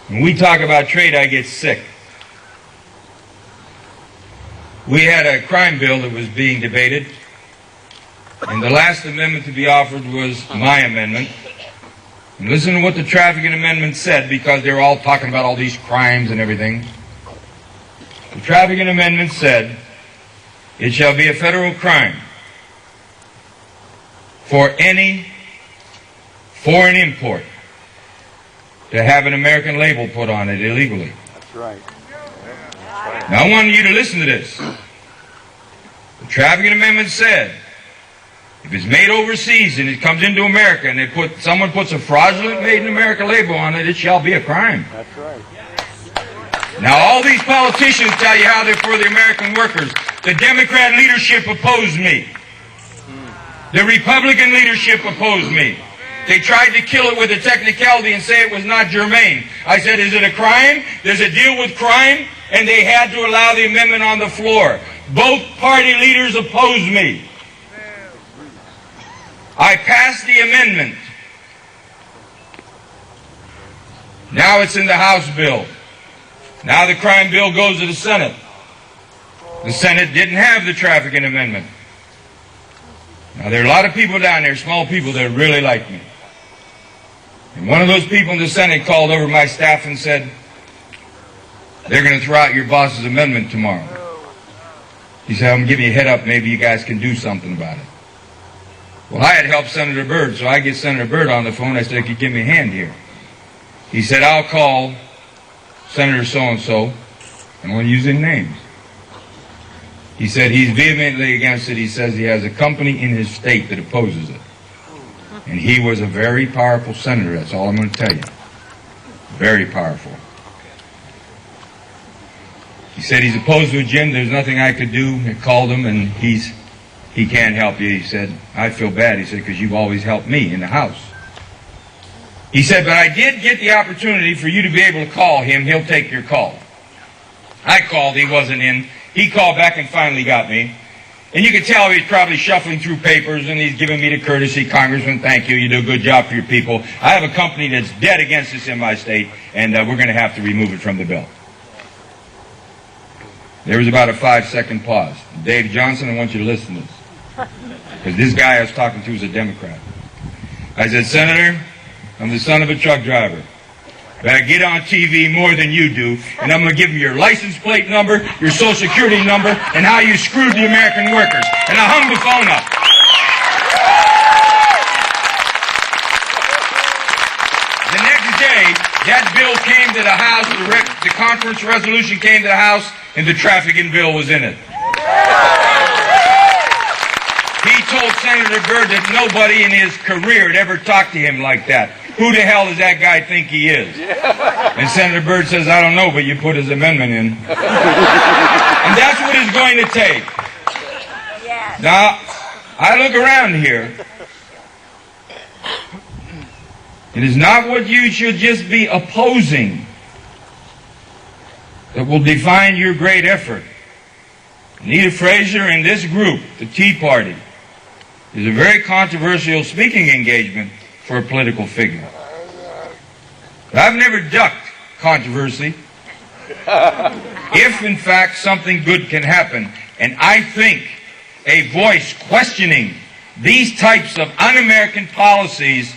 When we talk about trade, I get sick. We had a crime bill that was being debated, and the last amendment to be offered was my amendment. And listen to what the Traficant Amendment said, because they were all talking about all these crimes and everything. The Traficant Amendment said, it shall be a federal crime for any foreign import to have an American label put on it illegally. That's right. Now I want you to listen to this. The Traficant Amendment said, if it's made overseas and it comes into America and someone puts a fraudulent Made in America label on it, it shall be a crime. That's right. Now all these politicians tell you how they're for the American workers. The Democrat leadership opposed me. The Republican leadership opposed me. They tried to kill it with a technicality and say it was not germane. I said, is it a crime? Does it deal with crime? And they had to allow the amendment on the floor. Both party leaders opposed me. I passed the amendment. Now it's in the House bill. Now the crime bill goes to the Senate. The Senate didn't have the Traficant Amendment. Now there are a lot of people down there, small people, that really like me. And one of those people in the Senate called over my staff and said, they're going to throw out your boss's amendment tomorrow. He said, I'm giving you a head up, maybe you guys can do something about it. Well, I had helped Senator Byrd, so I get Senator Byrd on the phone. I said, could you give me a hand here? He said, I'll call Senator so-and-so. I won't use any names. He said he's vehemently against it. He says he has a company in his state that opposes it. And he was a very powerful senator, that's all I'm going to tell you. Very powerful. He said he's opposed to it, Jim. There's nothing I could do. I called him, and he can't help you. He said, I feel bad. He said, because you've always helped me in the House. He said, but I did get the opportunity for you to be able to call him. He'll take your call. I called. He wasn't in. He called back and finally got me. And you could tell he's probably shuffling through papers, and he's giving me the courtesy, Congressman, thank you. You do a good job for your people. I have a company that's dead against this in my state, and we're going to have to remove it from the bill. There was about a 5-second pause. Dave Johnson, I want you to listen to this. Because this guy I was talking to is a Democrat. I said, Senator, I'm the son of a truck driver. But I get on TV more than you do, and I'm going to give them your license plate number, your social security number, and how you screwed the American workers. And I hung the phone up. The next day, that bill came to the House, the conference resolution came to the House, and the Traficant bill was in it. He told Senator Byrd that nobody in his career had ever talked to him like that. Who the hell does that guy think he is? And Senator Byrd says, I don't know, but you put his amendment in. And that's what it's going to take. Now, I look around here. It is not what you should just be opposing that will define your great effort. Anita Fraser and this group, the Tea Party, is a very controversial speaking engagement for a political figure. But I've never ducked controversy if, in fact, something good can happen. And I think a voice questioning these types of un-American policies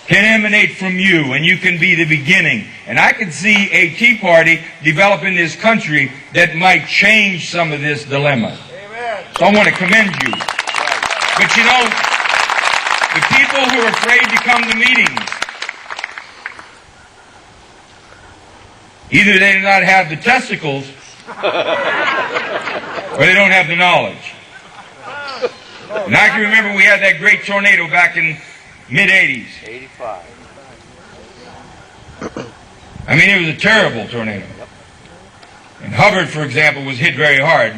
can emanate from you, and you can be the beginning. And I can see a Tea Party develop in this country that might change some of this dilemma. Amen. So I want to commend you. But you know, the people who are afraid to come to meetings, either they do not have the testicles or they don't have the knowledge. And I can remember we had that great tornado back in mid-'80s. 85. I mean, it was a terrible tornado. And Hubbard, for example, was hit very hard.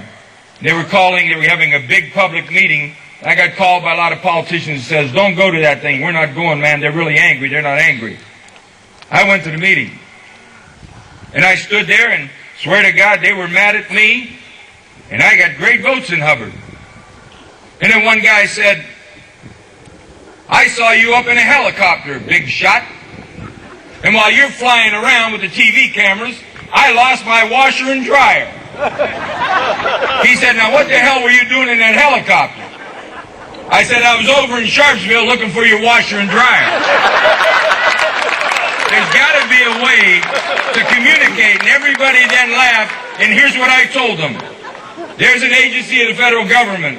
They were having a big public meeting. I got called by a lot of politicians that says, don't go to that thing. We're not going, man. They're really angry. They're not angry. I went to the meeting. And I stood there and swear to God, they were mad at me. And I got great votes in Hubbard. And then one guy said, I saw you up in a helicopter, big shot. And while you're flying around with the TV cameras, I lost my washer and dryer. He said, now what the hell were you doing in that helicopter? I said, I was over in Sharpsville looking for your washer and dryer. There's got to be a way to communicate, and everybody then laughed, and here's what I told them. There's an agency of the federal government,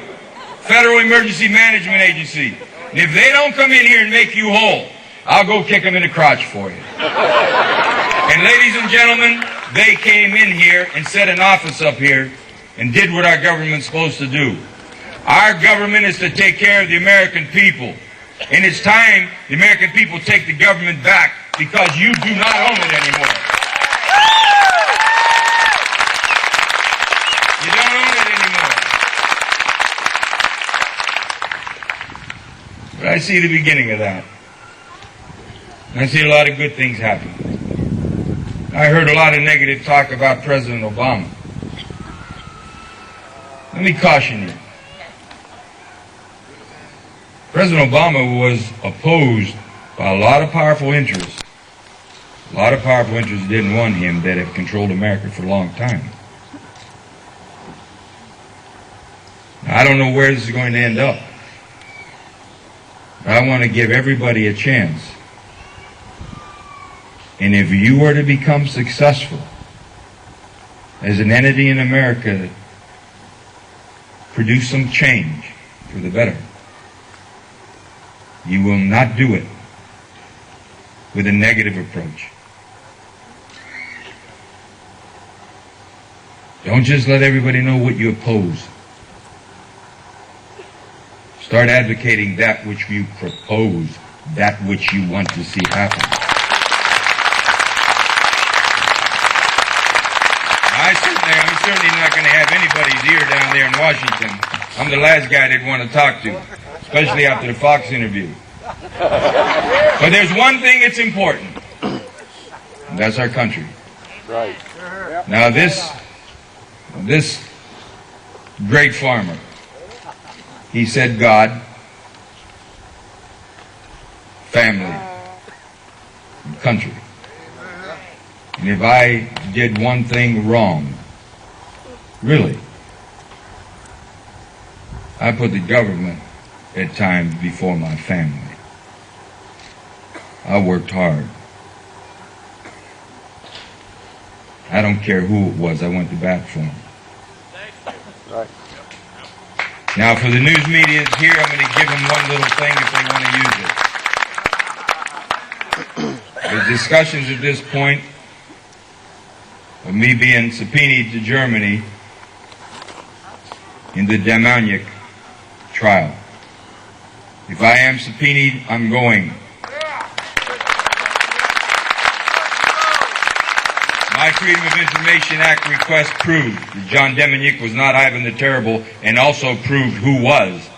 Federal Emergency Management Agency, and if they don't come in here and make you whole, I'll go kick them in the crotch for you. And ladies and gentlemen, they came in here and set an office up here and did what our government's supposed to do. Our government is to take care of the American people. And it's time the American people take the government back because you do not own it anymore. You don't own it anymore. But I see the beginning of that. I see a lot of good things happening. I heard a lot of negative talk about President Obama. Let me caution you. President Obama was opposed by a lot of powerful interests. A lot of powerful interests didn't want him that have controlled America for a long time. Now, I don't know where this is going to end up. But I want to give everybody a chance. And if you were to become successful as an entity in America, produce some change for the better, you will not do it with a negative approach. Don't just let everybody know what you oppose. Start advocating that which you propose, that which you want to see happen. I'm certainly not going to have anybody's ear down there in Washington. I'm the last guy they'd want to talk to, especially after the Fox interview. But there's one thing that's important, and that's our country. Right. Now this great farmer, he said God, family, and country. And if I did one thing wrong, really, I put the government at times before my family. I worked hard. I don't care who it was, I went to bat for them. Right. Now for the news media here, I'm going to give them one little thing if they want to use it. The discussions at this point of me being subpoenaed to Germany in the Demaniak trial. If I am subpoenaed, I'm going. My Freedom of Information Act request proved that John Demaniak was not Ivan the Terrible, and also proved who was.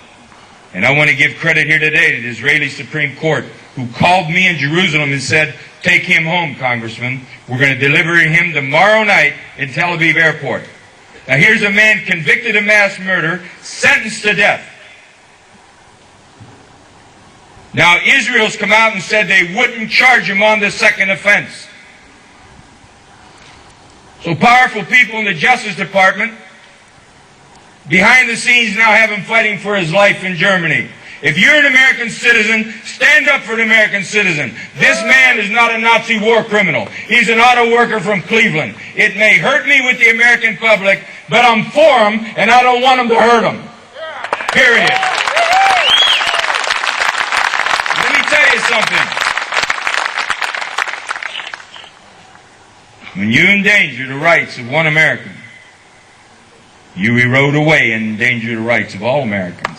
And I want to give credit here today to the Israeli Supreme Court, who called me in Jerusalem and said, take him home, Congressman. We're going to deliver him tomorrow night in Tel Aviv airport. Now here's a man convicted of mass murder, sentenced to death. Now Israel's come out and said they wouldn't charge him on the second offense. So powerful people in the Justice Department, behind the scenes now have him fighting for his life in Germany. If you're an American citizen, stand up for an American citizen. This man is not a Nazi war criminal. He's an auto worker from Cleveland. It may hurt me with the American public, but I'm for him, and I don't want him to hurt him. Period. Let me tell you something. When you endanger the rights of one American, you erode away and endanger the rights of all Americans.